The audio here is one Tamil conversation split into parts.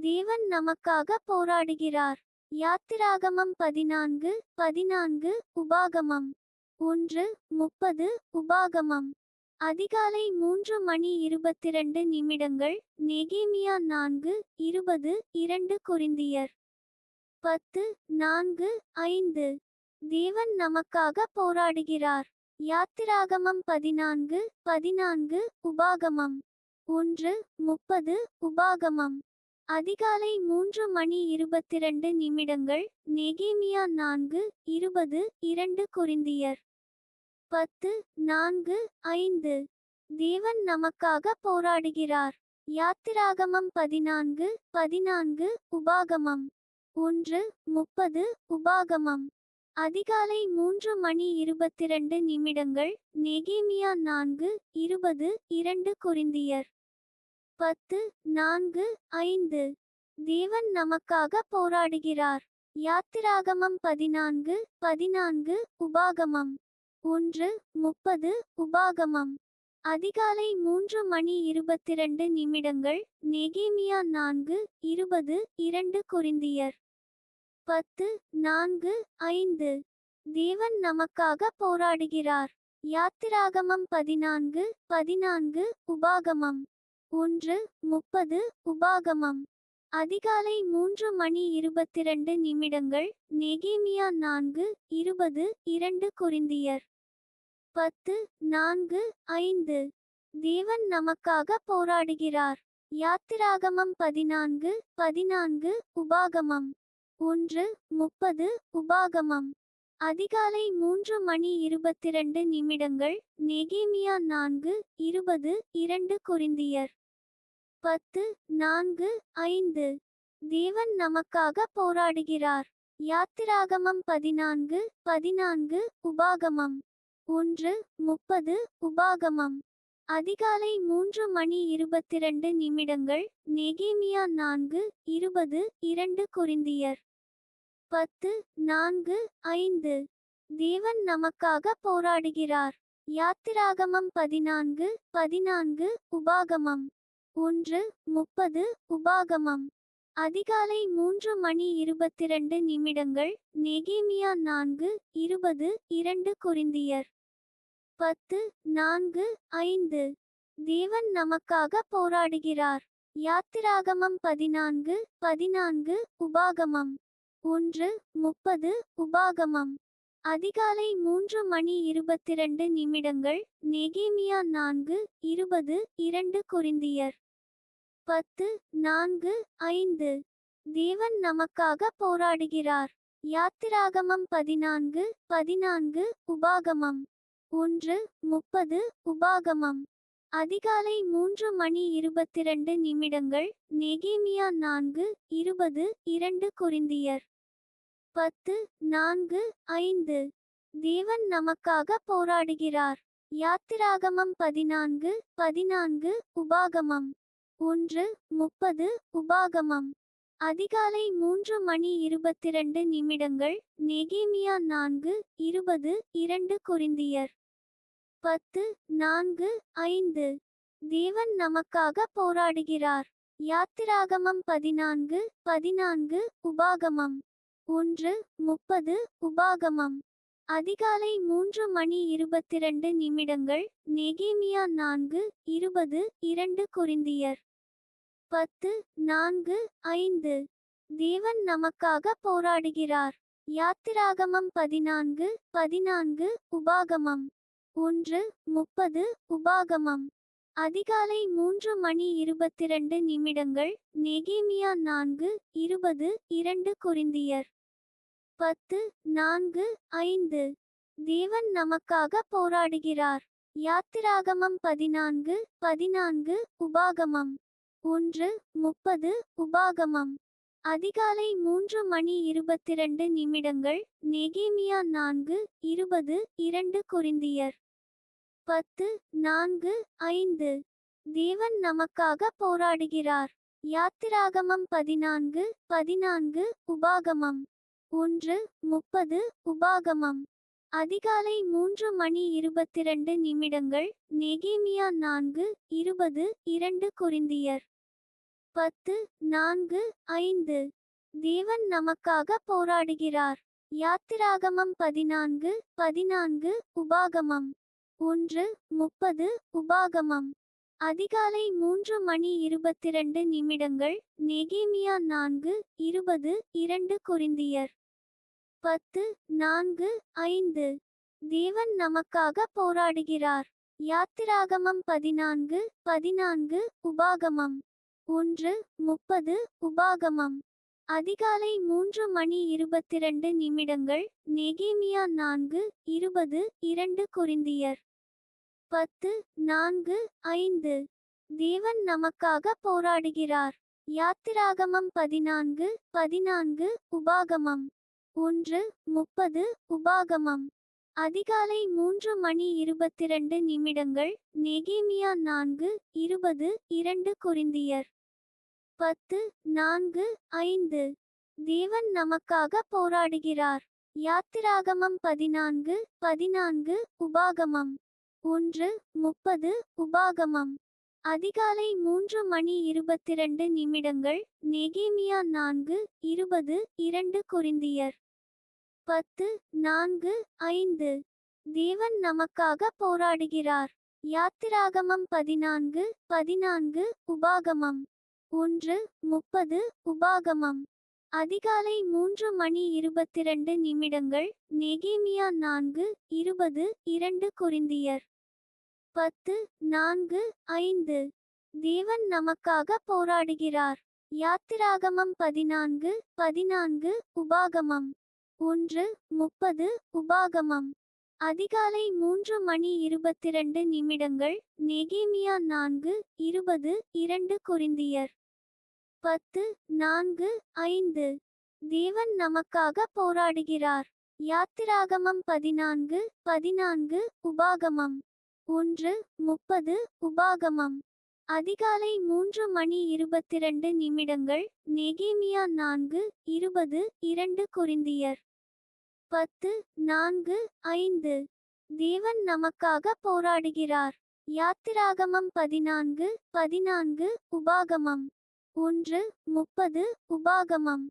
தேவன் நமக்காக போராடுகிறார். யாத்திராகமம் 14:14 உபாகமம் 1:30 உபாகமம். அதிகாலை 3:22 நெகேமியா 4:20 2 கொரிந்தியர் 10:4-5. தேவன் நமக்காக போராடுகிறார். யாத்திராகமம் 14:14 உபாகமம் 1:30 உபாகமம். அதிகாலை 3:22 நெகேமியா 4:20 2 கொரிந்தியர் 10:4-5. தேவன் நமக்காக போராடுகிறார். யாத்திராகமம் 14:14 உபாகமம் 1:30 உபாகமம். அதிகாலை 3:22 நெகேமியா 4:20 2 கொரிந்தியர் 10:4-5. தேவன் நமக்காக போராடுகிறார். யாத்திராகமம் 14:14 உபாகமம் 1:30 உபாகமம். அதிகாலை 3:22 நெகேமியா 4:20 2 கொரிந்தியர் 10:4-5. தேவன் நமக்காக போராடுகிறார். யாத்திராகமம் 14:14 உபாகமம் 1:30 உபாகமம். அதிகாலை 3:22 நெகேமியா 4:20 2 கொரிந்தியர் 10:4-5. தேவன் நமக்காக போராடுகிறார். யாத்திராகமம் 14:14 உபாகமம் 1:30 உபாகமம். அதிகாலை 3:22 நெகேமியா 4:20 2 கொரிந்தியர் 10:4-5. தேவன் நமக்காக போராடுகிறார். யாத்திராகமம் 14:14 உபாகமம் 1:30 உபாகமம். அதிகாலை 3:22 நெகேமியா 4:20 2 கொரிந்தியர் 10:4-5. தேவன் நமக்காக போராடுகிறார். யாத்திராகமம் 14:14 உபாகமம் 1:30 உபாகமம். அதிகாலை 3:22 நெகேமியா 4:20 2 கொரிந்தியர் 10:4-5. தேவன் நமக்காக போராடுகிறார். யாத்திராகமம் 14:14 உபாகமம் 1:30 உபாகமம். அதிகாலை 3:22 நெகேமியா 4:20 2 கொரிந்தியர் 10:4-5. தேவன் நமக்காக போராடுகிறார். யாத்திராகமம் 14:14 உபாகமம் 1:30 உபாகமம். அதிகாலை 3:22 நெகேமியா 4:20 2 கொரிந்தியர் 10:4-5. தேவன் நமக்காக போராடுகிறார். யாத்திராகமம் 14:14 உபாகமம் 1:30 உபாகமம். அதிகாலை 3:22 நெகேமியா 4:20 2 கொரிந்தியர் 10:4-5. தேவன் நமக்காக போராடுகிறார். யாத்திராகமம் 14:14 உபாகமம் 1:30 உபாகமம். அதிகாலை 3:22 நெகேமியா 4:20 2 கொரிந்தியர் 10:4-5. தேவன் நமக்காக போராடுகிறார். யாத்திராகமம் 14:14 உபாகமம் 1:30 உபாகமம். அதிகாலை 3:22 நெகேமியா 4:20 2 கொரிந்தியர் 10:4-5. தேவன் நமக்காக போராடுகிறார். யாத்திராகமம் 14:14 உபாகமம் 1:30 உபாகமம். அதிகாலை 3:22 நெகேமியா 4:20 2 கொரிந்தியர் 10:4-5. தேவன் நமக்காக போராடுகிறார். யாத்திராகமம் 14:14 உபாகமம் 1:30 உபாகமம். அதிகாலை 3:22 நெகேமியா 4:20 2 கொரிந்தியர் 10:4-5 தேவன் நமக்காக போராடுகிறார். யாத்திராகமம் 14:14 உபாகமம் 1:30 உபாகமம் அதிகாலை 3:22 நெகேமியா 4:20 2 கொரிந்தியர் 10:4-5 தேவன் நமக்காக போராடுகிறார். யாத்திராகமம் 14:14 உபாகமம் 1:30 உபாகமம் அதிகாலை 3:22 நெகேமியா 4:20 2 கொரிந்தியர் 10:4-5 தேவன் நமக்காக போராடுகிறார். யாத்திராகமம் 14:14 உபாகமம் 1:30 உபாகமம் அதிகாலை 3:22 நெகேமியா 4:20 2 கொரிந்தியர் 10:4-5 தேவன் நமக்காக போராடுகிறார். யாத்திராகமம் 14:14 உபாகமம் 1:30 உபாகமம் அதிகாலை 3:22 நெகேமியா 4:20 2 கொரிந்தியர் 10:4-5 தேவன் நமக்காக போராடுகிறார். யாத்திராகமம் 14:14 உபாகமம் 1:30 உபாகமம் அதிகாலை 3:22 நெகேமியா 4:20 2 கொரிந்தியர் 10:4-5 தேவன் நமக்காக போராடுகிறார். யாத்திராகமம் 14:14 உபாகமம் 1:30 உபாகமம் அதிகாலை 3:22 நெகேமியா 4:20 2 கொரிந்தியர் 10:4-5 தேவன் நமக்காக போராடுகிறார். யாத்திராகமம் 14:14 உபாகமம் 1:30 உபாகமம் அதிகாலை 3:22 நெகேமியா 4:20 2 கொரிந்தியர் 10:4-5 தேவன் நமக்காக போராடுகிறார். யாத்திராகமம் 14:14 உபாகமம் 1:30 உபாகமம்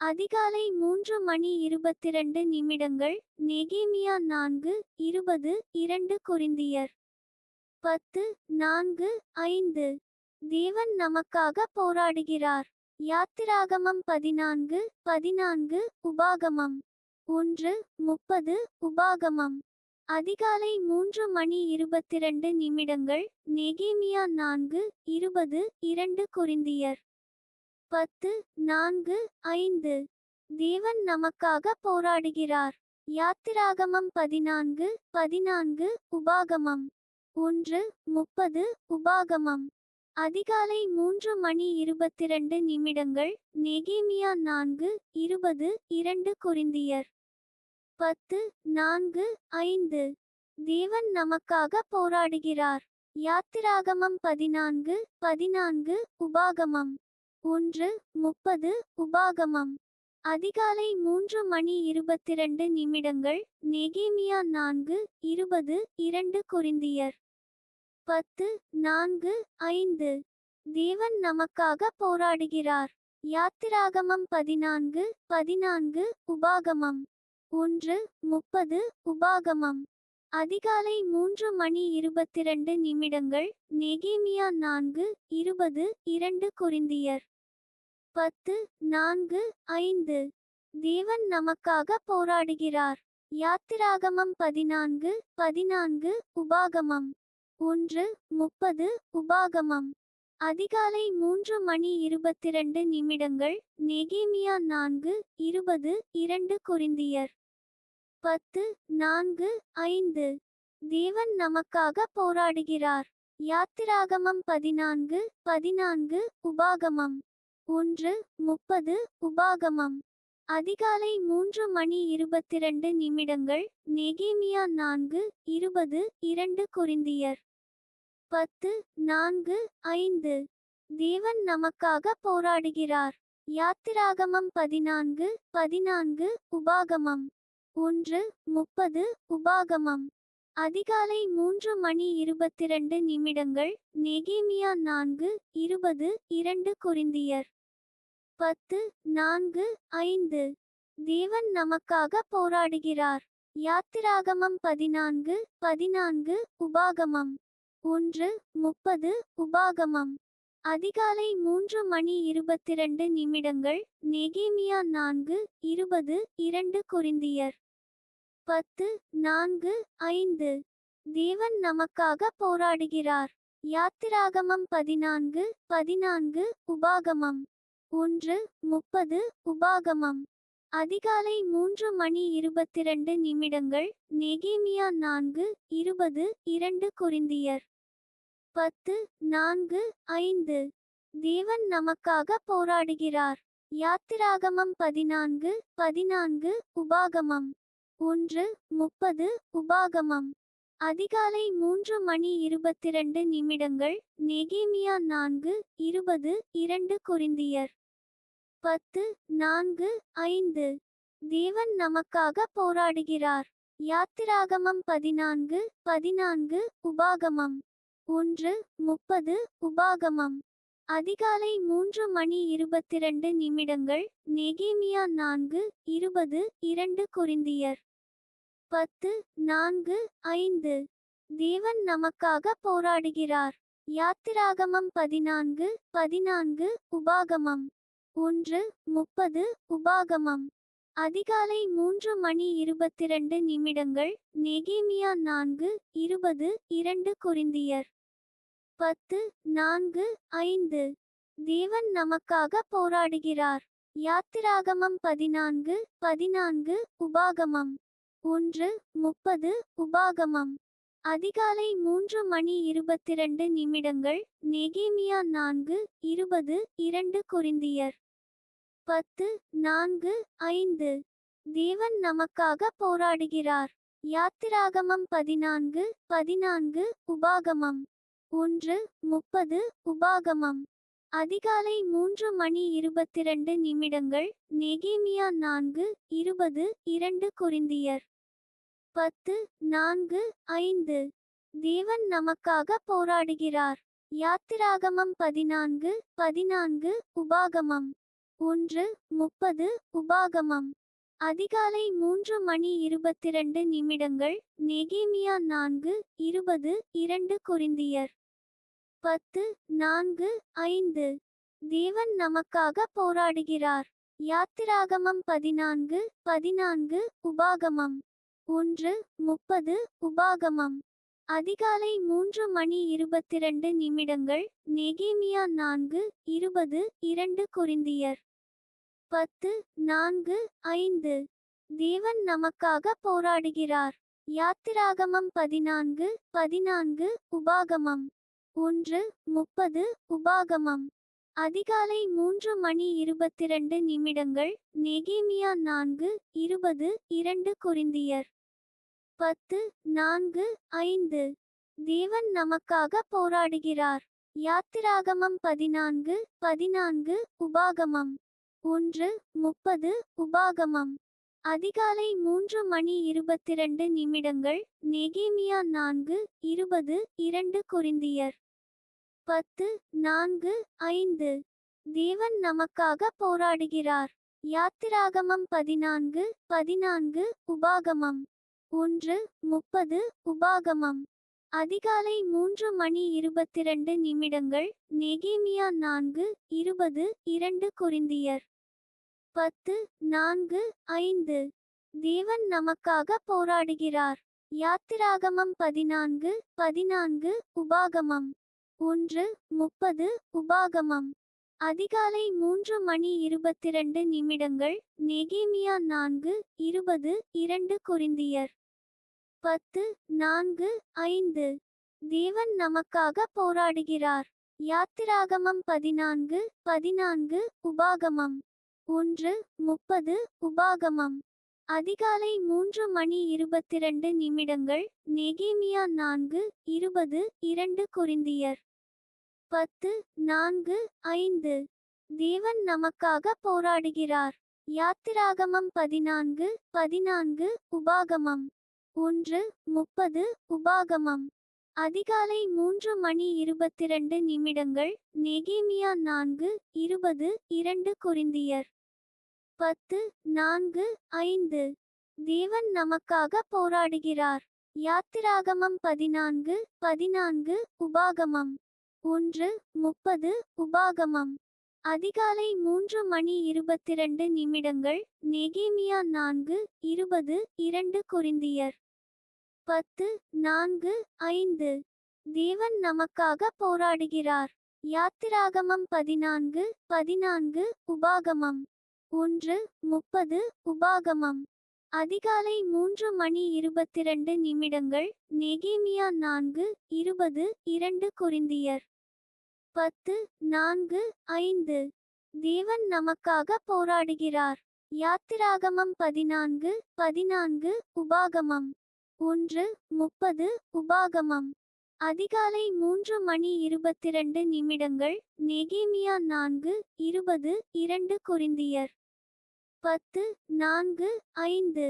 அதிகாலை 3:22 நெகேமியா 4:20 2 கொரிந்தியர் 10:4-5 தேவன் நமக்காக போராடுகிறார். யாத்திராகமம் 14:14 உபாகமம் 1:30 உபாகமம் அதிகாலை 3:22 நெகேமியா 4:20 2 கொரிந்தியர் 10:4-5 தேவன் நமக்காக போராடுகிறார். யாத்திராகமம் 14:14 உபாகமம் 1:30 உபாகமம் அதிகாலை 3:22 நெகேமியா 4:20 2 கொரிந்தியர் 10:4-5 தேவன் நமக்காக போராடுகிறார். யாத்திராகமம் 14:14 உபாகமம் 1:30 உபாகமம் அதிகாலை 3:22 நெகேமியா 4:20 2 கொரிந்தியர் 10:4-5 தேவன் நமக்காக போராடுகிறார். யாத்திராகமம் 14:14 உபாகமம் 1:30 உபாகமம் அதிகாலை 3:22 நெகேமியா 4:20 2 கொரிந்தியர் 10:4-5 தேவன் நமக்காக போராடுகிறார். யாத்திராகமம் 14:14 உபாகமம் 1:30 உபாகமம் அதிகாலை 3:22 நெகேமியா 4:20 2 கொரிந்தியர் 10:4-5 தேவன் நமக்காக போராடுகிறார். யாத்திராகமம் 14:14 உபாகமம் 1:30 உபாகமம் அதிகாலை 3:22 நெகேமியா 4:20 2 கொரிந்தியர் 10:4-5 தேவன் நமக்காக போராடுகிறார். யாத்திராகமம் 14:14 உபாகமம் 1:30 உபாகமம் அதிகாலை 3:22 நெகேமியா 4:20 கொரிந்தியர் 10:4-5 தேவன் நமக்காக போராடுகிறார். யாத்திராகமம் 14:14 உபாகமம் 1:30 உபாகமம் அதிகாலை 3:22 நெகேமியா 4:20 கொரிந்தியர் 10:4-5 தேவன் நமக்காக போராடுகிறார். யாத்திராகமம் 14:14 உபாகமம் 1:30 உபாகமம் அதிகாலை 3:22 நெகேமியா 4:20 கொரிந்தியர் 10:4-5 தேவன் நமக்காக போராடுகிறார். யாத்திராகமம் 14:14 உபாகமம் 1:30 உபாகமம் அதிகாலை 3:22 நெகேமியா 4:20 கொரிந்தியர் 10:4-5 தேவன் நமக்காக போராடுகிறார். யாத்திராகமம் 14:14 உபாகமம் 1:30 உபாகமம் அதிகாலை 3:22 நெகேமியா 4:20 கொரிந்தியர் 10:4-5 தேவன் நமக்காக போராடுகிறார். யாத்திராகமம் 14:14 உபாகமம் 1:30 உபாகமம் அதிகாலை 3:22 நெகேமியா 4:20 கொரிந்தியர் 10:4-5 தேவன் நமக்காக போராடுகிறார். யாத்திராகமம் 14:14 உபாகமம் 1:30 உபாகமம் அதிகாலை 3:22 நெகேமியா 4:20 கொரிந்தியர் 10:4-5 தேவன் நமக்காக போராடுகிறார். யாத்திராகமம் 14:14 உபாகமம் 1:30 உபாகமம் அதிகாலை 3:22 நெகேமியா 4:20 கொரிந்தியர் 10:4-5 தேவன் நமக்காக போராடுகிறார். யாத்திராகமம் 14:14 உபாகமம் 1:30 உபாகமம் அதிகாலை 3:22 நெகேமியா 4:20 கொரிந்தியர் 10:4-5 தேவன் நமக்காக போராடுகிறார். யாத்திராகமம் 14:14 உபாகமம் 1:30 உபாகமம் அதிகாலை 3:22 நெகேமியா 4:20 கொரிந்தியர் 10:4-5 தேவன் நமக்காக போராடுகிறார். யாத்திராகமம் 14:14 உபாகமம் 1:30 உபாகமம் அதிகாலை 3:22 நெகேமியா 4:20 கொரிந்தியர் 10:4-5 தேவன் நமக்காக போராடுகிறார். யாத்திராகமம் 14:14 உபாகமம் 1:30 உபாகமம் அதிகாலை 3:22 நெகேமியா 4:20 கொரிந்தியர் 10:4-5 தேவன் நமக்காக போராடுகிறார். யாத்திராகமம் 14:14 உபாகமம் 1:30 உபாகமம் அதிகாலை 3:22 நெகேமியா 4:20 கொரிந்தியர் 10:4-5 தேவன் நமக்காக போராடுகிறார். யாத்திராகமம் 14:14 உபாகமம் 1:30 உபாகமம் அதிகாலை 3:22 நெகேமியா 4:20 கொரிந்தியர் 10:4-5 தேவன் நமக்காக போராடுகிறார். யாத்திராகமம் 14:14 உபாகமம் 1:30 உபாகமம் அதிகாலை 3:22 நெகேமியா 4:20 கொரிந்தியர் 10:4-5 தேவன் நமக்காக போராடுகிறார். யாத்திராகமம் 14:14 உபாகமம் 1 30 உபாகமம். அதிகாலை 3:22 நெகேமியா 4 20 2 கொரிந்தியர் 10:4-5. தேவன் நமக்காக போராடுகிறார். யாத்திராகமம் 14:14 உபாகமம். 1:30 உபாகமம். அதிகாலை 3:22 நெகேமியா 4 20 2 கொரிந்தியர் 10:4-5. தேவன் நமக்காக போராடுகிறார். யாத்திராகமம் 14:14 உபாகமம். 1:30 உபாகமம். அதிகாலை 3:22 நெகேமியா 4 20 2 கொரிந்தியர் 10:4-5. தேவன் நமக்காக போராடுகிறார். யாத்திராகமம் 14:14 உபாகமம். 1:30 உபாகமம். அதிகாலை 3:22 நெகேமியா 4 20 2 கொரிந்தியர் 10:4-5.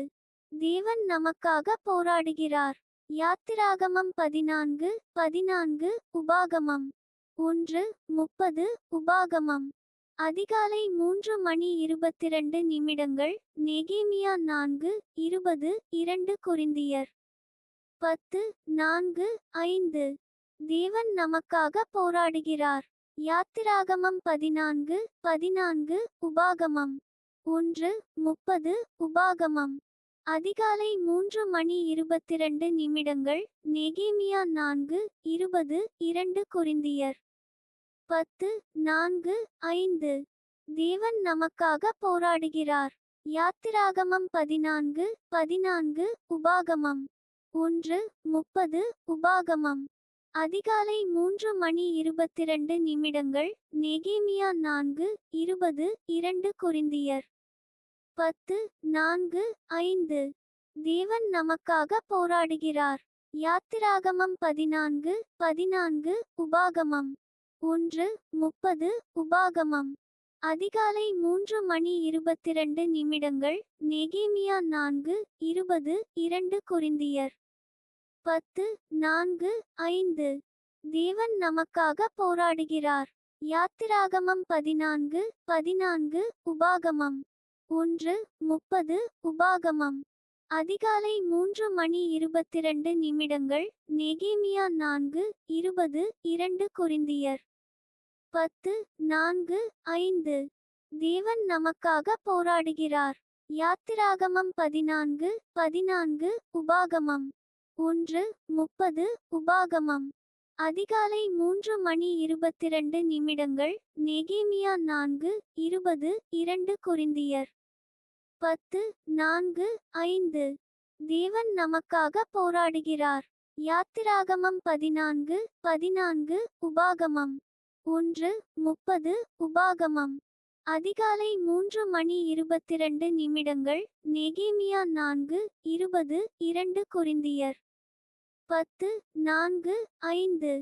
தேவன் நமக்காக போராடுகிறார். யாத்திராகமம் 14:14 உபாகமம். 1:30 உபாகமம். அதிகாலை 3:22 நெகேமியா 4 20 2 கொரிந்தியர் 10:4-5. தேவன் நமக்காக போராடுகிறார். யாத்திராகமம் 14:14 உபாகமம். 1:30 உபாகமம். அதிகாலை 3:22 நெகேமியா 4 20 2 கொரிந்தியர் 10:4-5. தேவன் நமக்காக போராடுகிறார். யாத்திராகமம் 14:14 உபாகமம். 1:30 உபாகமம். அதிகாலை 3:22 நெகேமியா 4 20 2 கொரிந்தியர் 10:4-5. தேவன் நமக்காக போராடுகிறார். யாத்திராகமம் 14:14 உபாகமம். 1:30 உபாகமம். அதிகாலை 3:22 நெகேமியா 4 20 2 கொரிந்தியர் 10:4-5. தேவன் நமக்காக போராடுகிறார். யாத்திராகமம் 14:14 உபாகமம். 1:30 உபாகமம். அதிகாலை 3:22 நெகேமியா 4 20 2 கொரிந்தியர் 10:4-5. தேவன் நமக்காக போராடுகிறார். யாத்திராகமம் 14:14 உபாகமம். 1:30 உபாகமம். அதிகாலை 3:22 நெகேமியா 4 20 2 கொரிந்தியர் 10:4-5. தேவன் நமக்காக போராடுகிறார். யாத்திராகமம் 14:14 உபாகமம். 1:30 உபாகமம். அதிகாலை 3:22 நெகேமியா 4 20 2 கொரிந்தியர் 10:4-5.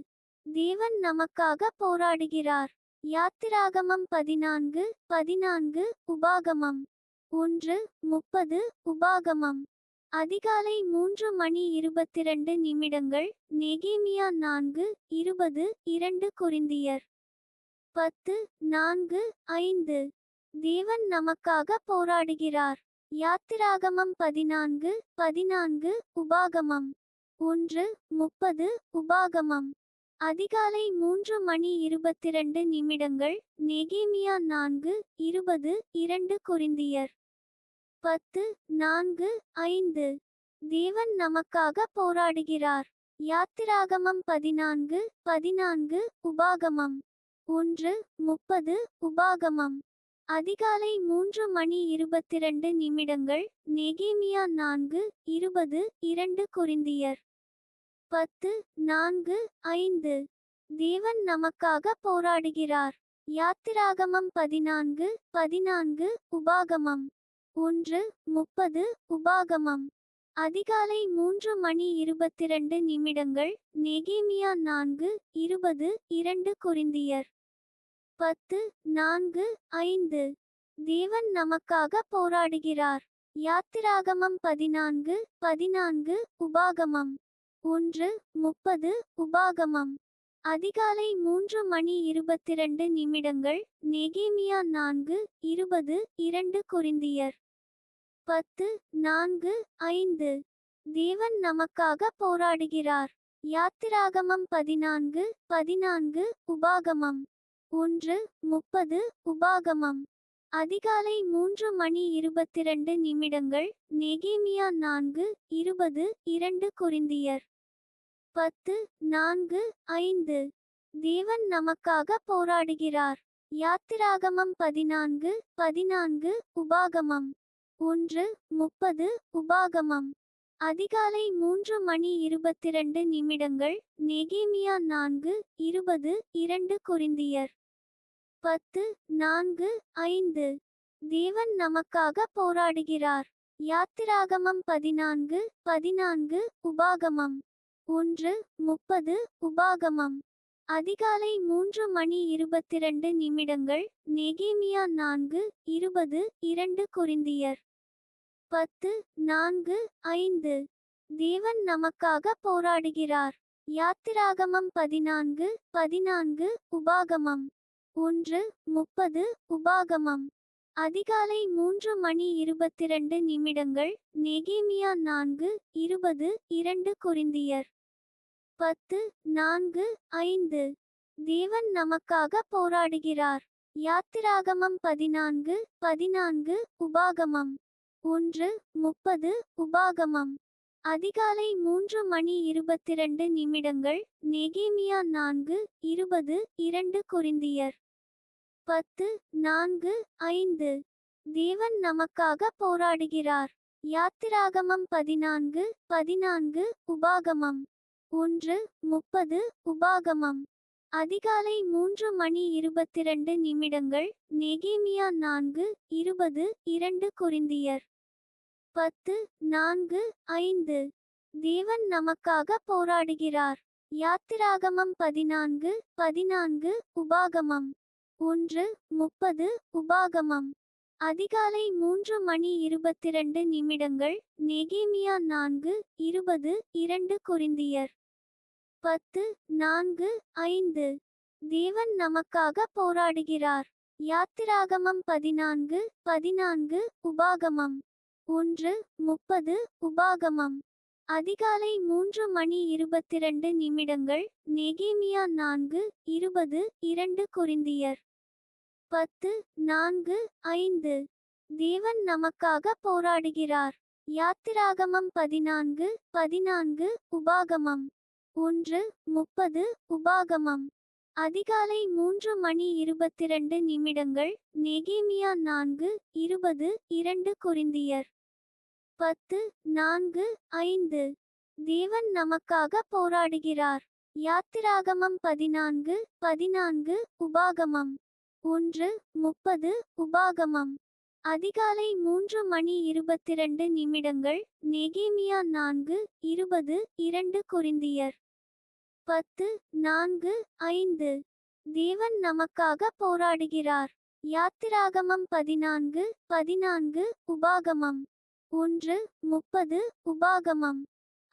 தேவன் நமக்காக போராடுகிறார். யாத்திராகமம் 14:14 உபாகமம். 1:30 உபாகமம். அதிகாலை 3:22 நெகேமியா 4 20 2 கொரிந்தியர் 10:4-5. தேவன் நமக்காக போராடுகிறார். யாத்திராகமம் 14:14 உபாகமம். 1:30 உபாகமம். அதிகாலை 3:22 நெகேமியா 4 20 2 கொரிந்தியர் 10:4-5. தேவன் நமக்காக போராடுகிறார். யாத்திராகமம் 14:14 உபாகமம். 1:30 உபாகமம். அதிகாலை 3:22 நெகேமியா 4 20 2 கொரிந்தியர் 10:4-5. தேவன் நமக்காக போராடுகிறார். யாத்திராகமம் 14:14 உபாகமம். 1:30 உபாகமம். அதிகாலை 3:22 நெகேமியா 4 20 2 கொரிந்தியர் 10:4-5. தேவன் நமக்காக போராடுகிறார். யாத்திராகமம் 14:14 உபாகமம் 1:30 உபாகமம் அதிகாலை 3:22 நெகேமியா 4:20 2 கொரிந்தியர் 10:4-5 தேவன் நமக்காக போராடுகிறார். யாத்திராகமம் 14:14 உபாகமம் 1:30 உபாகமம் அதிகாலை 3:22 நெகேமியா 4:20 2 கொரிந்தியர் 10:4-5 தேவன் நமக்காக போராடுகிறார். யாத்திராகமம் 14:14 உபாகமம் 1:30 உபாகமம் அதிகாலை 3:22 நெகேமியா 4:20 2 கொரிந்தியர் 10:4-5 தேவன் நமக்காக போராடுகிறார். யாத்திராகமம் 14:14 உபாகமம் 1:30 உபாகமம் அதிகாலை 3:22 நெகேமியா 4:20 2 கொரிந்தியர் 10:4-5 தேவன் நமக்காக போராடுகிறார். யாத்திராகமம் 14:14 உபாகமம் 1:30 உபாகமம் அதிகாலை 3:22 நெகேமியா 4:20 2 கொரிந்தியர் 10:4-5 தேவன் நமக்காக போராடுகிறார். யாத்திராகமம் 14:14 உபாகமம் 1:30 உபாகமம் அதிகாலை 3:22 நெகேமியா 4:20 2 கொரிந்தியர் 10:4-5 தேவன் நமக்காக போராடுகிறார். யாத்திராகமம் 14:14 உபாகமம் 1:30 உபாகமம் அதிகாலை 3:22 நெகேமியா 4:20 2 கொரிந்தியர் 10:4-5 தேவன் நமக்காக போராடுகிறார். யாத்திராகமம் 14:14 உபாகமம் 1:30 உபாகமம் அதிகாலை 3:22 நெகேமியா 4:20 2 கொரிந்தியர் 10:4-5 தேவன் நமக்காக போராடுகிறார். யாத்திராகமம் 14:14 உபாகமம் 1:30 உபாகமம் அதிகாலை 3:22 நெகேமியா 4:20 2 கொரிந்தியர் 10:4-5 தேவன் நமக்காக போராடுகிறார். யாத்திராகமம் 14:14 உபாகமம் 1:30 உபாகமம் அதிகாலை 3:22 நெகேமியா 4:20 2 கொரிந்தியர் 10:4-5 தேவன் நமக்காக போராடுகிறார். யாத்திராகமம் 14:14 உபாகமம் 1:30 உபாகமம் அதிகாலை 3:22 நெகேமியா 4:20 2 கொரிந்தியர் 10:4-5 தேவன் நமக்காக போராடுகிறார். யாத்திராகமம் 14:14 உபாகமம் 1:30 உபாகமம்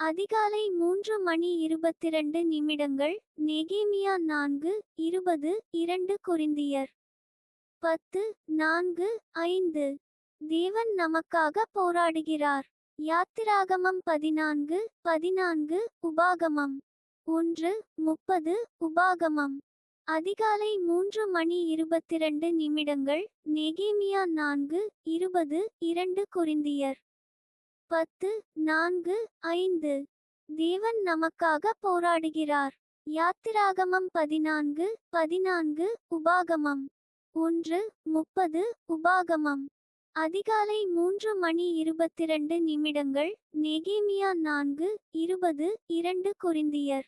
அதிகாலை 3:22 நெகேமியா 4:20 2 கொரிந்தியர் 10:4-5 தேவன் நமக்காக போராடுகிறார். யாத்திராகமம் 14:14 உபாகமம் 1:30 உபாகமம் அதிகாலை 3:22 நெகேமியா 4:20 2 கொரிந்தியர் 10:4-5 தேவன் நமக்காக போராடுகிறார். யாத்திராகமம் 14:14 உபாகமம் 1:30 உபாகமம் அதிகாலை 3:22 நெகேமியா 4:20 2 கொரிந்தியர்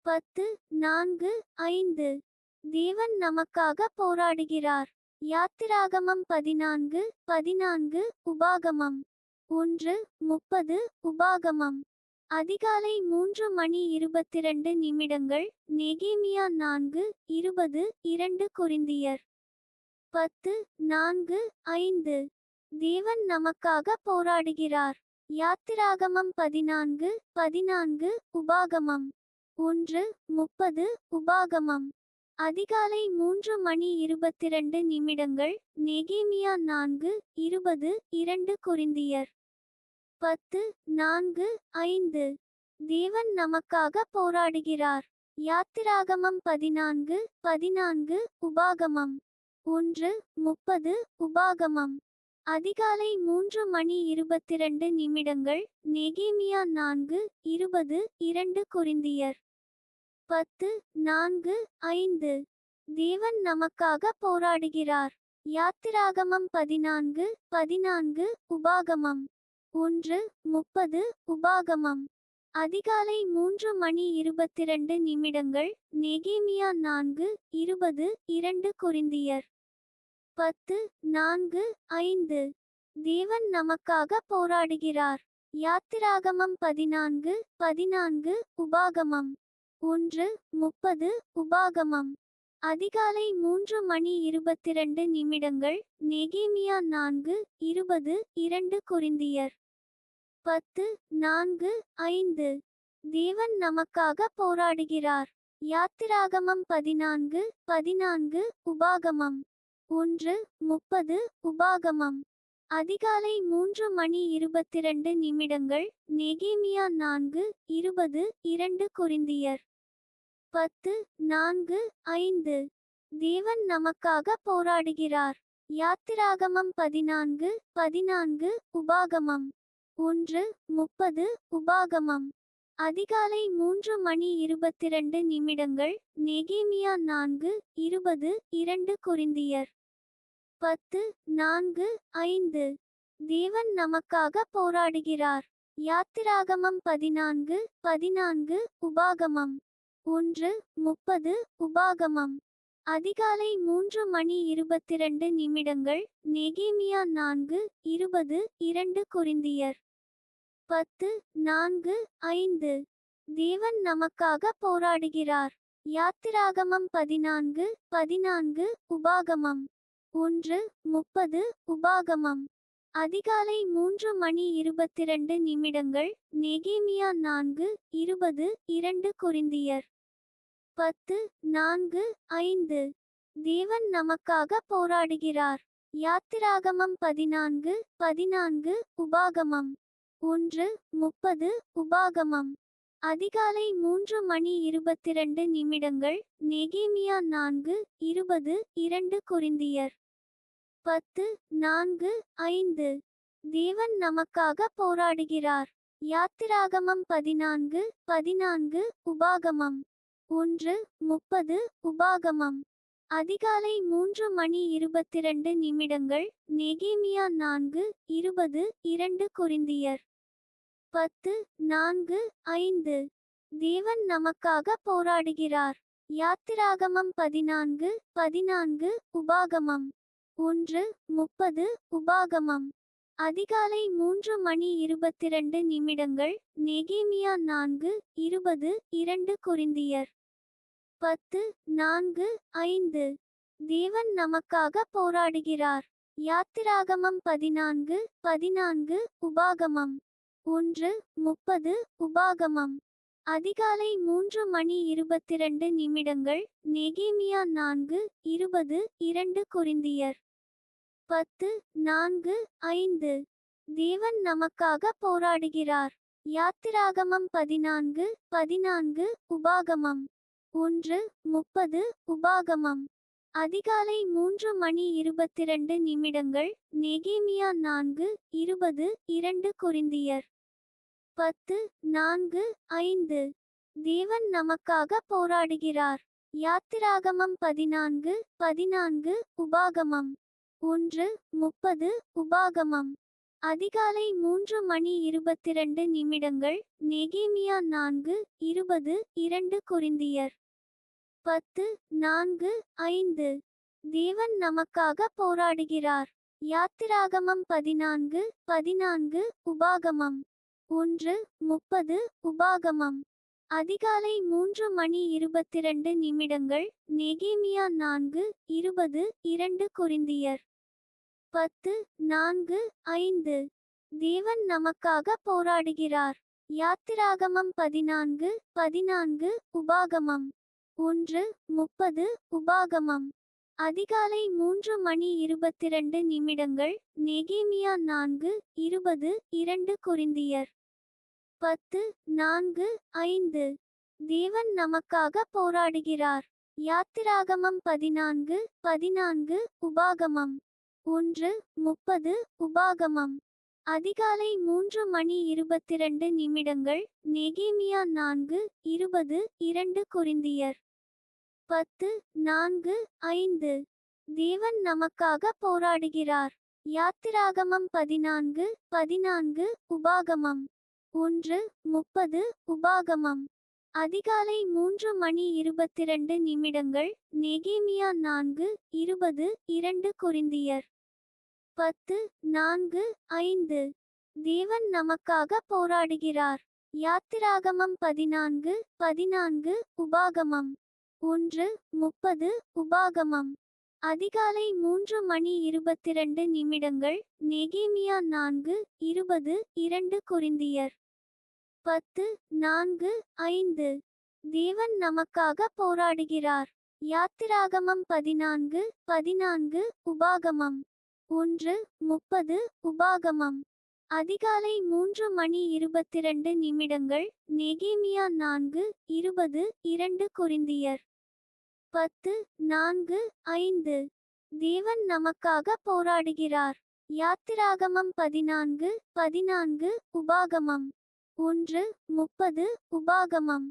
10:4-5 தேவன் நமக்காக போராடுகிறார். யாத்திராகமம் 14:14 உபாகமம் 1:30 உபாகமம் அதிகாலை 3:22 நெகேமியா 4:20 2 கொரிந்தியர் 10:4-5 தேவன் நமக்காக போராடுகிறார். யாத்திராகமம் 14:14 உபாகமம் 1:30 உபாகமம். அதிகாலை 3:22 நெகேமியா 4:20 2 கொரிந்தியர் 10:4-5. தேவன் நமக்காக போராடுகிறார். யாத்திராகமம் 14:14 உபாகமம் 1:30 உபாகமம். அதிகாலை 3:22 நெகேமியா 4:20 2 கொரிந்தியர் 10:4-5. தேவன் நமக்காக போராடுகிறார். யாத்திராகமம் 14:14 உபாகமம் 1:30 உபாகமம். அதிகாலை 3:22 நெகேமியா 4:20 2 கொரிந்தியர் 10:4-5. தேவன் நமக்காக போராடுகிறார். யாத்திராகமம் 14:14 உபாகமம் 1:30 உபாகமம். அதிகாலை 3:22 நெகேமியா 4:20 2 கொரிந்தியர் 10:4-5. தேவன் நமக்காக போராடுகிறார். யாத்திராகமம் 14:14 உபாகமம் 1:30 உபாகமம். அதிகாலை 3:22 நெகேமியா 4:20 2 கொரிந்தியர் 10:4-5. தேவன் நமக்காக போராடுகிறார். யாத்திராகமம் 14:14 உபாகமம் 1:30 உபாகமம். அதிகாலை 3:22 நெகேமியா 4:20 2 கொரிந்தியர் 10:4-5. தேவன் நமக்காக போராடுகிறார். யாத்திராகமம் 14:14 உபாகமம் 1:30 உபாகமம். அதிகாலை 3:22 நெகேமியா 4:20 2 கொரிந்தியர் 10:4-5. தேவன் நமக்காக போராடுகிறார். யாத்திராகமம் 14:14 உபாகமம் 1:30 உபாகமம். அதிகாலை 3:22 நெகேமியா 4:20 2 கொரிந்தியர் 10:4-5. தேவன் நமக்காக போராடுகிறார். யாத்திராகமம் 14:14 உபாகமம் 1:30 உபாகமம். அதிகாலை 3:22 நெகேமியா 4:20 2 கொரிந்தியர் 10:4-5. தேவன் நமக்காக போராடுகிறார். யாத்திராகமம் 14:14 உபாகமம் 1:30 உபாகமம். அதிகாலை 3:22 நெகேமியா 4:20 2 கொரிந்தியர் 10:4-5. தேவன் நமக்காக போராடுகிறார். யாத்திராகமம் 14:14 உபாகமம் 1:30 உபாகமம். அதிகாலை 3:22 நெகேமியா 4:20 2 கொரிந்தியர் 10:4-5. தேவன் நமக்காக போராடுகிறார். யாத்திராகமம் 14:14 உபாகமம் 1:30 உபாகமம். அதிகாலை 3:22 நெகேமியா 4:20 2 கொரிந்தியர் 10:4-5. தேவன் நமக்காக போராடுகிறார். யாத்திராகமம் 14:14 உபாகமம் 1:30 உபாகமம். அதிகாலை 3:22 நெகேமியா 4:20 2 கொரிந்தியர் 10:4-5. தேவன் நமக்காக போராடுகிறார். யாத்திராகமம் 14:14 உபாகமம் 1:30 உபாகமம். அதிகாலை 3:22 நெகேமியா 4:20 2 கொரிந்தியர் 10:4-5. தேவன் நமக்காக போராடுகிறார். யாத்திராகமம் 14:14 உபாகமம் 1:30 உபாகமம். அதிகாலை 3:22 நெகேமியா 4:20 2 கொரிந்தியர் 10:4-5 தேவன் நமக்காக போராடுகிறார். யாத்திராகமம் 14:14 உபாகமம் 1:30 உபாகமம் அதிகாலை 3:22 நெகேமியா 4:20 2 கொரிந்தியர் 10:4-5 தேவன் நமக்காக போராடுகிறார். யாத்திராகமம் 14:14 உபாகமம் 1:30 உபாகமம் அதிகாலை 3:22 நெகேமியா 4:20 2 கொரிந்தியர் 10:4-5 தேவன் நமக்காக போராடுகிறார். யாத்திராகமம் 14:14 உபாகமம் 1:30 உபாகமம் அதிகாலை 3:22 நெகேமியா 4:20 2 கொரிந்தியர் 10:4-5 தேவன் நமக்காக போராடுகிறார். யாத்திராகமம் 14:14 உபாகமம் 1:30 உபாகமம் அதிகாலை 3:22 நெகேமியா 4:20 2 கொரிந்தியர் 10:4-5 தேவன் நமக்காக போராடுகிறார். யாத்திராகமம் 14:14 உபாகமம் 1:30 உபாகமம் அதிகாலை 3:22 நெகேமியா 4:20 2 கொரிந்தியர் 10:4-5 தேவன் நமக்காக போராடுகிறார். யாத்திராகமம் 14:14 உபாகமம் 1:30 உபாகமம்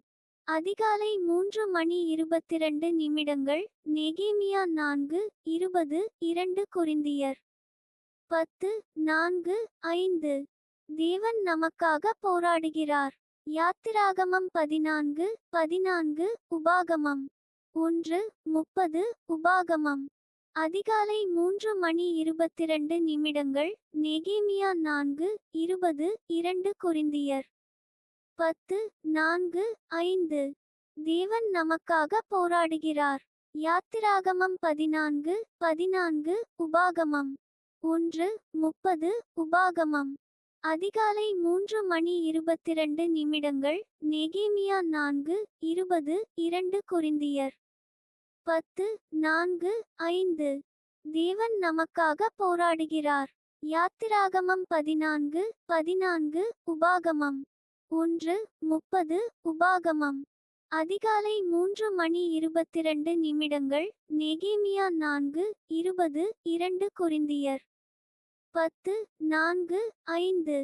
அதிகாலை 3:22 நெகேமியா 4:20 2 கொரிந்தியர் 10:4-5 தேவன் நமக்காக போராடுகிறார். யாத்திராகமம் 14:14 உபாகமம் 1:30 உபாகமம் அதிகாலை 3:22 நெகேமியா 4:20 2 கொரிந்தியர் 10:4-5 தேவன் நமக்காக போராடுகிறார். யாத்திராகமம் 14:14 உபாகமம் 1:30 உபாகமம் அதிகாலை 3:22 நெகேமியா 4:20 2 கொரிந்தியர் 10:4-5 தேவன் நமக்காக போராடுகிறார். யாத்திராகமம் 14:14 உபாகமம் 1:30 உபாகமம் அதிகாலை 3:22 நெகேமியா 4:20 2 கொரிந்தியர் 10:4-5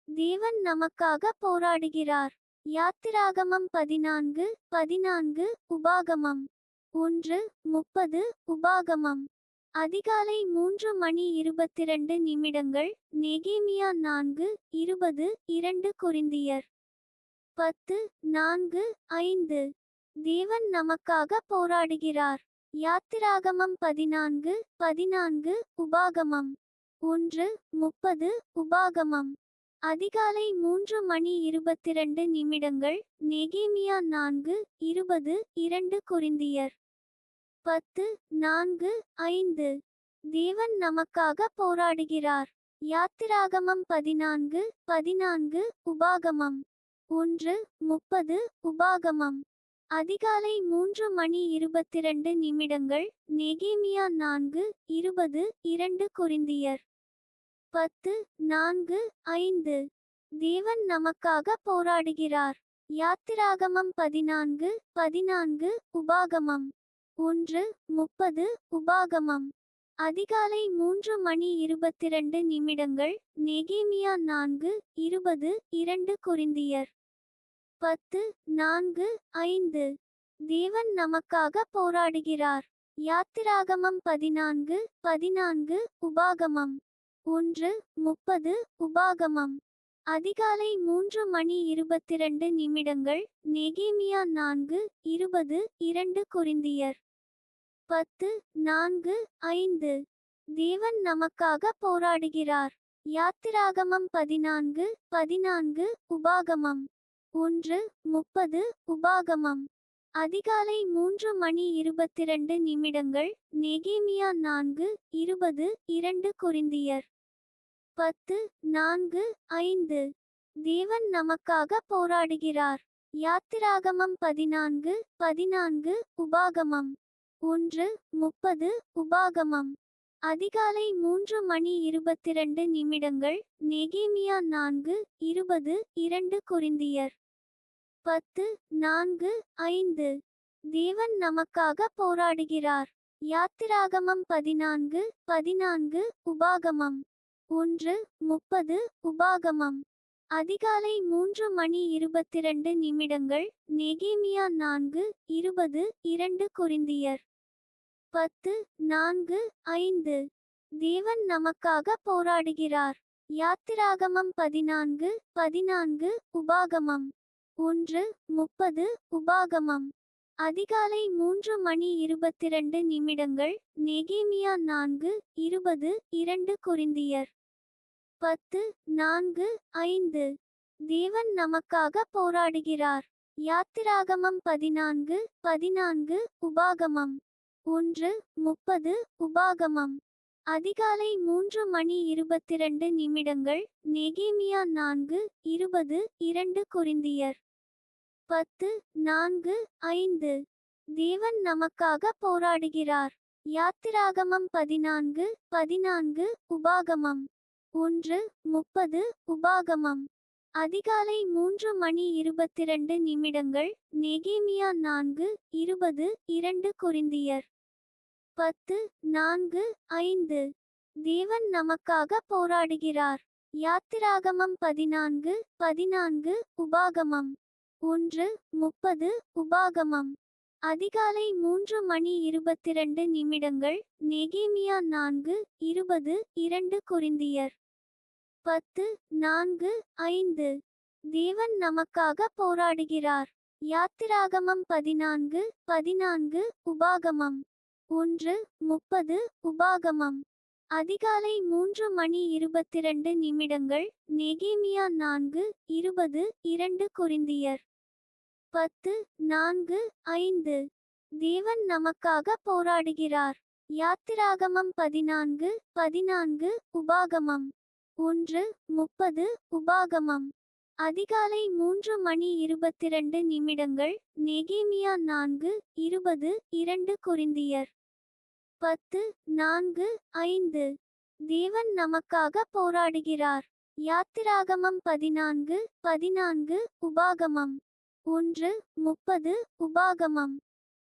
தேவன் நமக்காக போராடுகிறார். யாத்திராகமம் 14:14 உபாகமம் 1:30 உபாகமம் அதிகாலை 3:22 நெகேமியா 4:20 2 கொரிந்தியர் 10:4-5 தேவன் நமக்காக போராடுகிறார். யாத்திராகமம் 14:14 உபாகமம் 1:30 உபாகமம் அதிகாலை 3:22 நெகேமியா 4:20 2 கொரிந்தியர் 10:4-5 தேவன் நமக்காக போராடுகிறார். யாத்திராகமம் 14:14 உபாகமம் 1:30 உபாகமம் அதிகாலை 3:22 நெகேமியா 4:20 2 கொரிந்தியர் 10:4-5 தேவன் நமக்காக போராடுகிறார். யாத்திராகமம் 14:14 உபாகமம் 1:30 உபாகமம் அதிகாலை 3:22 நெகேமியா 4:20 2 கொரிந்தியர் 10:4-5 தேவன் நமக்காக போராடுகிறார். யாத்திராகமம் 14:14 உபாகமம் 1:30 உபாகமம் அதிகாலை 3:22 நெகேமியா 4:20 2 கொரிந்தியர் 10:4-5 தேவன் நமக்காக போராடுகிறார். யாத்திராகமம் 14:14 உபாகமம் 1:30 உபாகமம் அதிகாலை 3:22 நெகேமியா 4:20 2 கொரிந்தியர் 10:4-5 தேவன் நமக்காக போராடுகிறார். யாத்திராகமம் 14:14 உபாகமம் 1:30 உபாகமம். அதிகாலை 3:22 நெகேமியா 4:20 2 கொரிந்தியர் 10:4-5 தேவன் நமக்காக போராடுகிறார். யாத்திராகமம் 14:14 உபாகமம் 1:30 உபாகமம். அதிகாலை 3:22 நெகேமியா 4:20 2 கொரிந்தியர் 10:4-5 தேவன் நமக்காக போராடுகிறார். யாத்திராகமம் 14:14 உபாகமம் 1:30 உபாகமம். அதிகாலை 3:22 நெகேமியா 4:20 2 கொரிந்தியர் 10:4-5 தேவன் நமக்காக போராடுகிறார். யாத்திராகமம் 14:14 உபாகமம் 1:30 உபாகமம். அதிகாலை 3:22 நெகேமியா 4:20 2 கொரிந்தியர் 10:4-5 தேவன் நமக்காக போராடுகிறார். யாத்திராகமம் 14:14 உபாகமம் 1:30 உபாகமம். அதிகாலை 3:22 நெகேமியா 4:20 2 கொரிந்தியர் 10:4-5 தேவன் நமக்காக போராடுகிறார். யாத்திராகமம் 14:14 உபாகமம் 1:30 உபாகமம். அதிகாலை 3:22 நெகேமியா 4:20 2 கொரிந்தியர் 10:4-5 தேவன் நமக்காக போராடுகிறார். யாத்திராகமம் 14:14 உபாகமம் 1:30 உபாகமம். அதிகாலை 3:22 நெகேமியா 4:20 2 கொரிந்தியர் 10:4-5 தேவன் நமக்காக போராடுகிறார். யாத்திராகமம் 14:14 உபாகமம் 1:30 உபாகமம். அதிகாலை 3:22 நெகேமியா 4:20 2 கொரிந்தியர் 10:4-5 தேவன் நமக்காக போராடுகிறார். யாத்திராகமம் 14:14 உபாகமம் 1:30 உபாகமம்.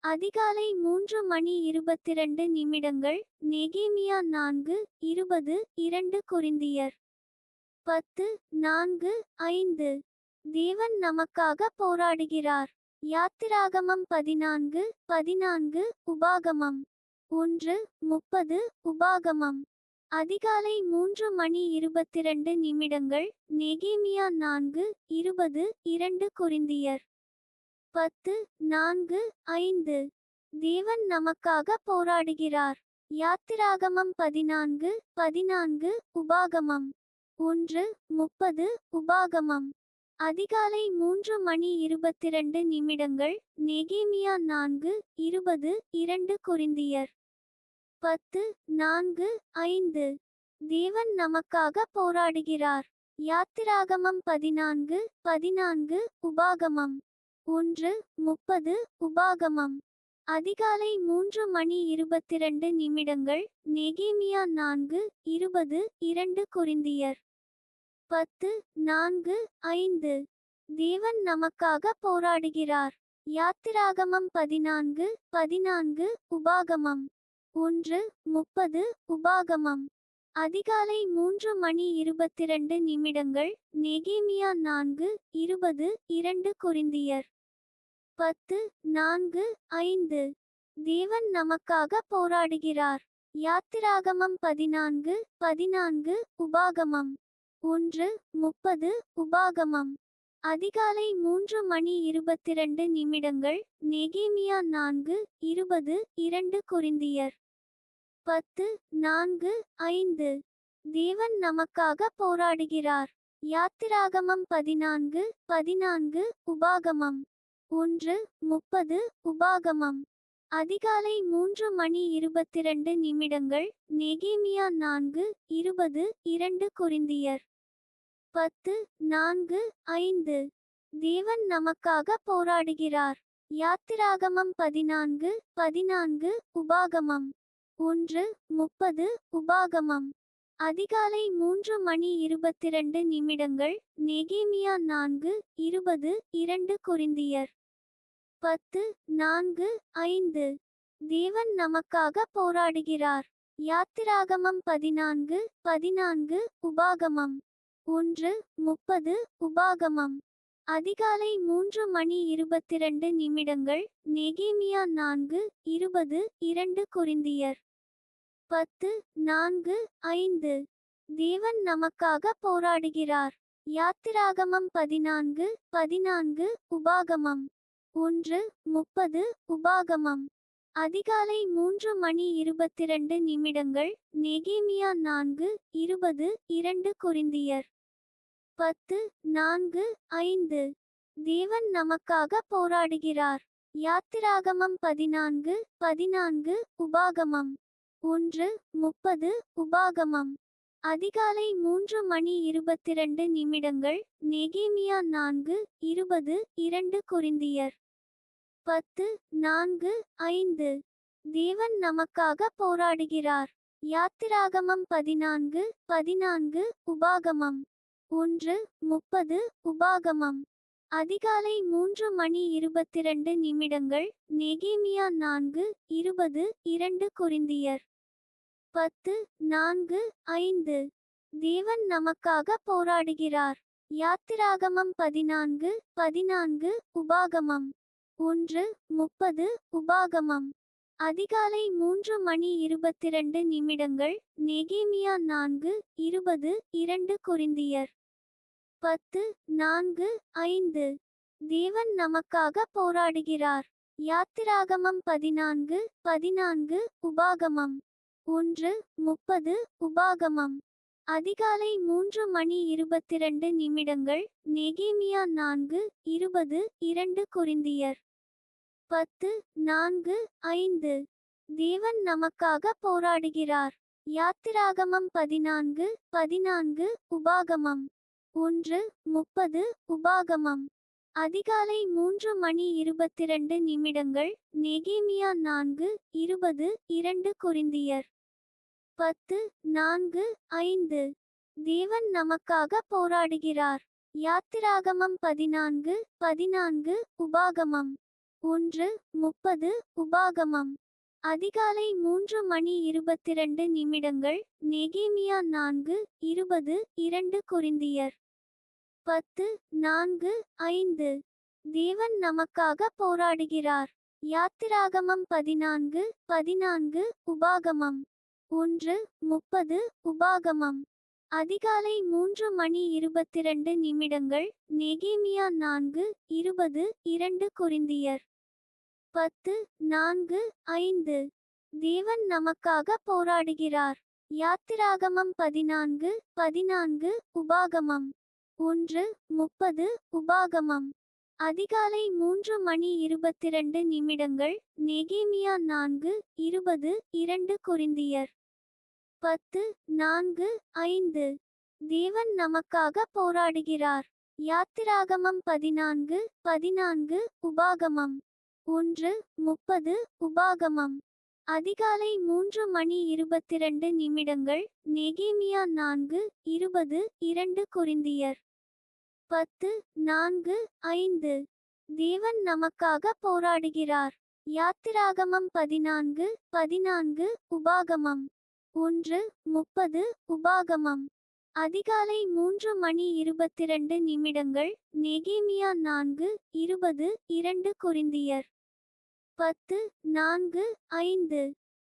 அதிகாலை 3:22 நெகேமியா 4:20 2 கொரிந்தியர் 10:4-5 தேவன் நமக்காக போராடுகிறார். யாத்திராகமம் 14:14 உபாகமம் 1:30 உபாகமம். அதிகாலை 3:22 நெகேமியா 4:20 2 கொரிந்தியர் 10:4-5 தேவன் நமக்காக போராடுகிறார். யாத்திராகமம் 14:14 உபாகமம் 1:30 உபாகமம். அதிகாலை 3:22 நெகேமியா 4:20 2 கொரிந்தியர் 10:4-5 தேவன் நமக்காக போராடுகிறார். யாத்திராகமம் 14:14 உபாகமம் 1:30 உபாகமம். அதிகாலை 3:22 நெகேமியா 4:20 2 கொரிந்தியர் 10:4-5 தேவன் நமக்காக போராடுகிறார். யாத்திராகமம் 14:14 உபாகமம் 1:30 உபாகமம். அதிகாலை 3:22 நெகேமியா 4:20 2 கொரிந்தியர் 10:4-5 தேவன் நமக்காக போராடுகிறார். யாத்திராகமம் 14:14 உபாகமம் 1:30 உபாகமம். அதிகாலை 3:22 நெகேமியா 4:20 2 கொரிந்தியர் 10:4-5 தேவன் நமக்காக போராடுகிறார். யாத்திராகமம் 14:14 உபாகமம் 1:30 உபாகமம். அதிகாலை 3:22 நெகேமியா 4:20 2 கொரிந்தியர் 10:4-5. தேவன் நமக்காக போராடுகிறார். யாத்திராகமம் 14:14 உபாகமம். 1:30 உபாகமம். அதிகாலை 3:22 நெகேமியா 4:20 2 கொரிந்தியர் 10:4-5. தேவன் நமக்காக போராடுகிறார். யாத்திராகமம் 14:14 உபாகமம். 1:30 உபாகமம். அதிகாலை 3:22 நெகேமியா 4:20 2 கொரிந்தியர் 10:4-5. தேவன் நமக்காக போராடுகிறார். யாத்திராகமம் 14:14 உபாகமம். 1:30 உபாகமம். அதிகாலை 3:22 நெகேமியா 4:20 2 கொரிந்தியர் 10:4-5. தேவன் நமக்காக போராடுகிறார். யாத்திராகமம் 14:14 உபாகமம். 1:30 உபாகமம். அதிகாலை 3:22 நெகேமியா 4:20 2 கொரிந்தியர் 10:4-5. தேவன் நமக்காக போராடுகிறார். யாத்திராகமம் 14:14 உபாகமம். 1:30 உபாகமம். அதிகாலை 3:22 நெகேமியா 4:20 2 கொரிந்தியர் 10:4-5. தேவன் நமக்காக போராடுகிறார். யாத்திராகமம் 14:14 உபாகமம். 1:30 உபாகமம். அதிகாலை 3:22 நெகேமியா 4:20 2 கொரிந்தியர் 10:4-5. தேவன் நமக்காக போராடுகிறார். யாத்திராகமம் 14:14 உபாகமம். 1:30 உபாகமம். அதிகாலை 3:22 நெகேமியா 4:20 2 கொரிந்தியர் 10:4-5. தேவன் நமக்காக போராடுகிறார். யாத்திராகமம் 14:14 உபாகமம். 1:30 உபாகமம். அதிகாலை 3:22 நெகேமியா 4:20 2 கொரிந்தியர் 10:4-5. தேவன் நமக்காக போராடுகிறார். யாத்திராகமம் 14:14 உபாகமம். 1:30 உபாகமம். அதிகாலை 3:22 நெகேமியா 4:20 2 கொரிந்தியர் 10:4-5. தேவன் நமக்காக போராடுகிறார். யாத்திராகமம் 14:14 உபாகமம். 1:30 உபாகமம். அதிகாலை 3:22 நெகேமியா 4:20 2 கொரிந்தியர் 10:4-5. தேவன் நமக்காக போராடுகிறார். யாத்திராகமம் 14:14 உபாகமம். 1:30 உபாகமம். அதிகாலை 3:22 நெகேமியா 4:20 2 கொரிந்தியர் 10:4-5. தேவன் நமக்காக போராடுகிறார். யாத்திராகமம் 14:14 உபாகமம். 1:30 உபாகமம். அதிகாலை 3:22 நெகேமியா 4:20 2 கொரிந்தியர் 10:4-5. தேவன் நமக்காக போராடுகிறார். யாத்திராகமம் 14:14 உபாகமம். 1:30 உபாகமம். அதிகாலை 3:22 நெகேமியா 4:20 2 கொரிந்தியர் 10:4-5.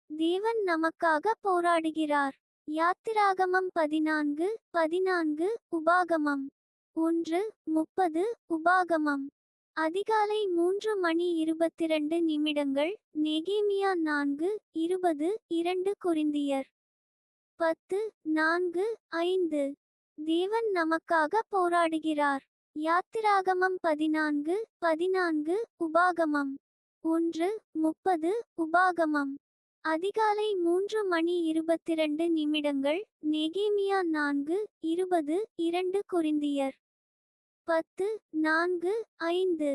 தேவன் நமக்காக போராடுகிறார். யாத்திராகமம் 14:14 உபாகமம். 1:30 உபாகமம். அதிகாலை 3:22 நெகேமியா 4:20 2 கொரிந்தியர் 10:4-5. தேவன் நமக்காக போராடுகிறார். யாத்திராகமம் 14:14 உபாகமம் 1:30 உபாகமம் அதிகாலை 3:22 நெகேமியா 4:20 2 கொரிந்தியர் 10:4-5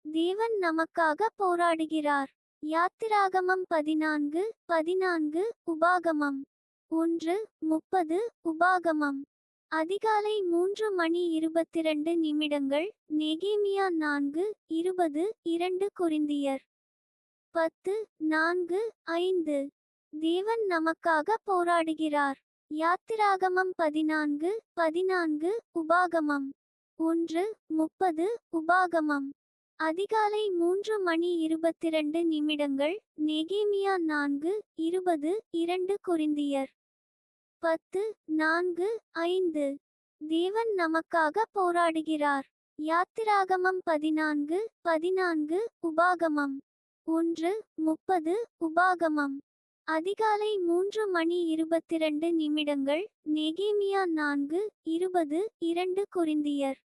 தேவன் நமக்காக போராடுகிறார். யாத்திராகமம் 14:14 உபாகமம் 1:30 உபாகமம் அதிகாலை 3:22 நெகேமியா 4:20 2 கொரிந்தியர் 10:4-5 தேவன் நமக்காக போராடுகிறார். யாத்திராகமம் 14:14 உபாகமம் 1:30 உபாகமம் அதிகாலை 3:22 நெகேமியா 4:20 2 கொரிந்தியர் 10:4-5 தேவன் நமக்காக போராடுகிறார். யாத்திராகமம் 14:14 உபாகமம் 1:30 உபாகமம் அதிகாலை 3:22 நெகேமியா 4:20 2 கொரிந்தியர்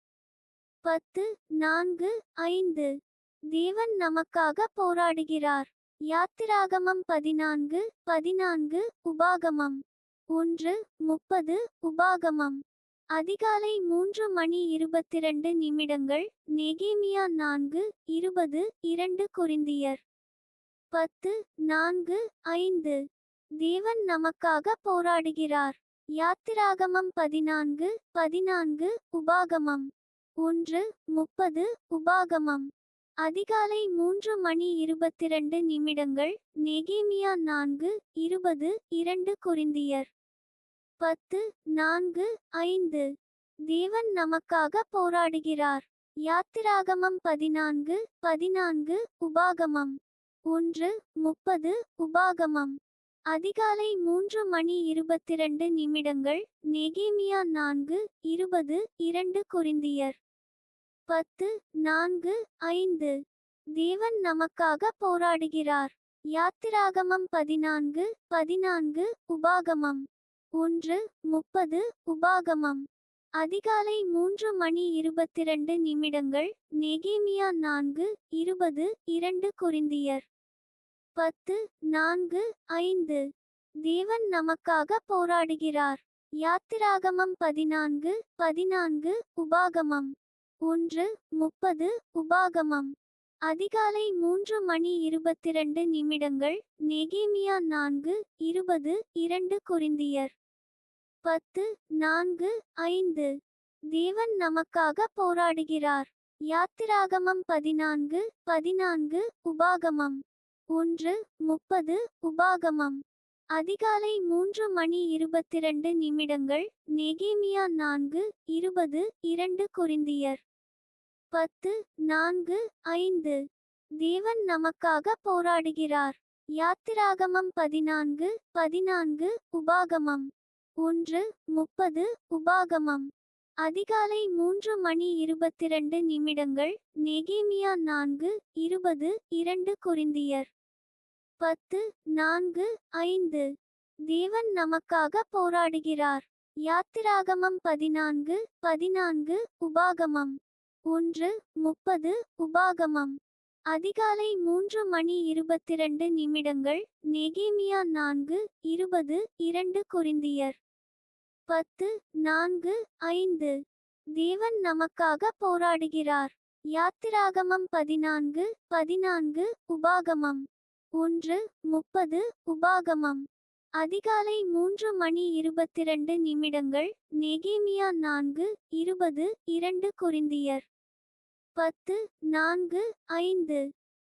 10:4-5 தேவன் நமக்காக போராடுகிறார். யாத்திராகமம் 14:14 உபாகமம் 1:30 உபாகமம் அதிகாலை 3:22 நெகேமியா 4:20 2 கொரிந்தியர் 10:4-5 தேவன் நமக்காக போராடுகிறார். யாத்திராகமம் 14:14 உபாகமம் 1:30 உபாகமம் அதிகாலை 3:22 நெகேமியா 4:20 2 கொரிந்தியர் 10:4-5 தேவன் நமக்காக போராடுகிறார். யாத்திராகமம் 14:14 உபாகமம் 1:30 உபாகமம் அதிகாலை 3:22 நெகேமியா 4:20 2 கொரிந்தியர் 10:4-5 தேவன் நமக்காக போராடுகிறார். யாத்திராகமம் 14:14 உபாகமம் 1:30 உபாகமம் அதிகாலை 3:22 நெகேமியா 4:20 2 கொரிந்தியர் 10:4-5 தேவன் நமக்காக போராடுகிறார். யாத்திராகமம் 14:14 உபாகமம் 1:30 உபாகமம் அதிகாலை 3:22 நெகேமியா 4:20 2 கொரிந்தியர் 10:4-5 தேவன் நமக்காக போராடுகிறார். யாத்திராகமம் 14:14 உபாகமம் 1:30 உபாகமம் அதிகாலை 3:22 நெகேமியா 4:20 2 கொரிந்தியர் 10:4-5 தேவன் நமக்காக போராடுகிறார். யாத்திராகமம் 14:14 உபாகமம் 1:30 உபாகமம் அதிகாலை 3:22 நெகேமியா 4:20 2 கொரிந்தியர் 10:4-5 தேவன் நமக்காக போராடுகிறார். யாத்திராகமம் 14:14 உபாகமம் 1:30 உபாகமம் அதிகாலை 3:22 நெகேமியா 4:20 2 கொரிந்தியர் 10:4-5 தேவன் நமக்காக போராடுகிறார். யாத்திராகமம் 14:14 உபாகமம் 1:30 உபாகமம் அதிகாலை 3:22 நெகேமியா 4:20 2 கொரிந்தியர் 10:4-5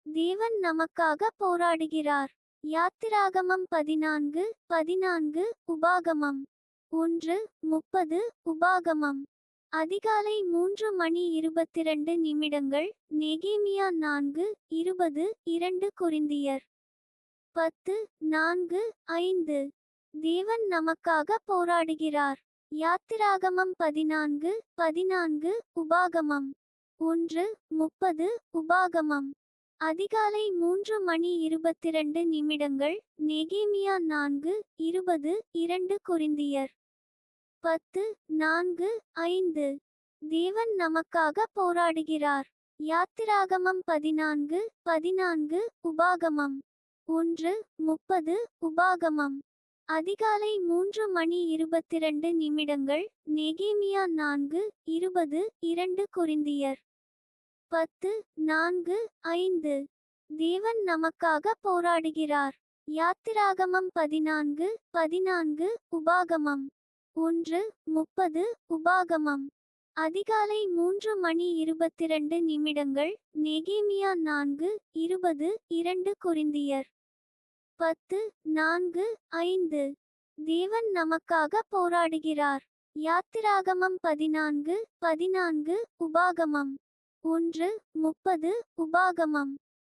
தேவன் நமக்காக போராடுகிறார். யாத்திராகமம் 14:14 உபாகமம் 1:30 உபாகமம் அதிகாலை 3:22 நெகேமியா 4:20 2 கொரிந்தியர் 10:4-5 தேவன் நமக்காக போராடுகிறார். யாத்திராகமம் 14:14 உபாகமம் 1:30 உபாகமம் அதிகாலை 3:22 நெகேமியா 4:20 2 கொரிந்தியர் 10:4-5 தேவன் நமக்காக போராடுகிறார். யாத்திராகமம் 14:14 உபாகமம் 1:30 உபாகமம். அதிகாலை 3:22 நெகேமியா 4:20 2 கொரிந்தியர் 10:4-5. தேவன் நமக்காக போராடுகிறார். யாத்திராகமம் 14:14 உபாகமம் 1:30 உபாகமம். அதிகாலை 3:22 நெகேமியா 4:20 2 கொரிந்தியர் 10:4-5. தேவன் நமக்காக போராடுகிறார். யாத்திராகமம் 14:14 உபாகமம் 1:30 உபாகமம்.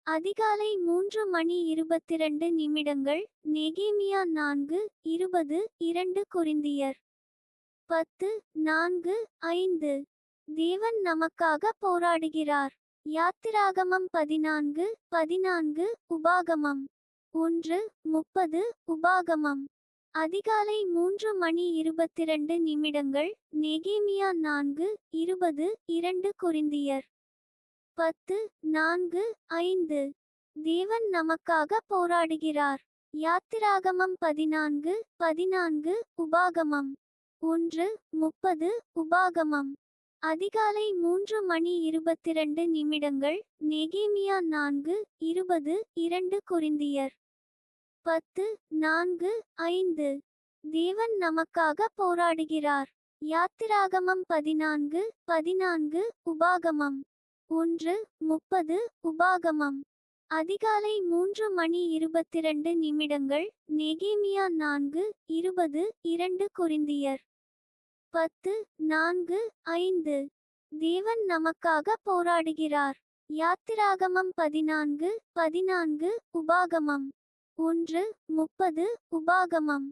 அதிகாலை 3:22 நெகேமியா 4:20 2 கொரிந்தியர் 10:4-5. தேவன் நமக்காக போராடுகிறார். யாத்திராகமம் 14:14 உபாகமம் 1:30 உபாகமம். அதிகாலை 3:22 நெகேமியா 4:20 2 கொரிந்தியர் 10:4-5. தேவன் நமக்காக போராடுகிறார். யாத்திராகமம் 14:14 உபாகமம் 1:30 உபாகமம். அதிகாலை 3:22 நெகேமியா 4:20 2 கொரிந்தியர் 10:4-5. தேவன் நமக்காக போராடுகிறார். யாத்திராகமம் 14:14 உபாகமம் 1:30 உபாகமம். அதிகாலை 3:22 நெகேமியா 4:20 2 கொரிந்தியர் 10:4-5. தேவன் நமக்காக போராடுகிறார். யாத்திராகமம் 14:14 உபாகமம் 1:30 உபாகமம்.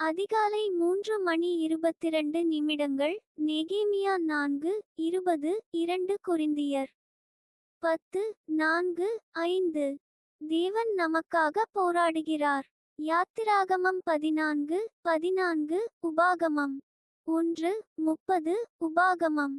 அதிகாலை 3:22 நெகேமியா 4:20 2 கொரிந்தியர் 10:4-5. தேவன் நமக்காக போராடுகிறார். யாத்திராகமம் 14:14 உபாகமம் 1:30 உபாகமம்.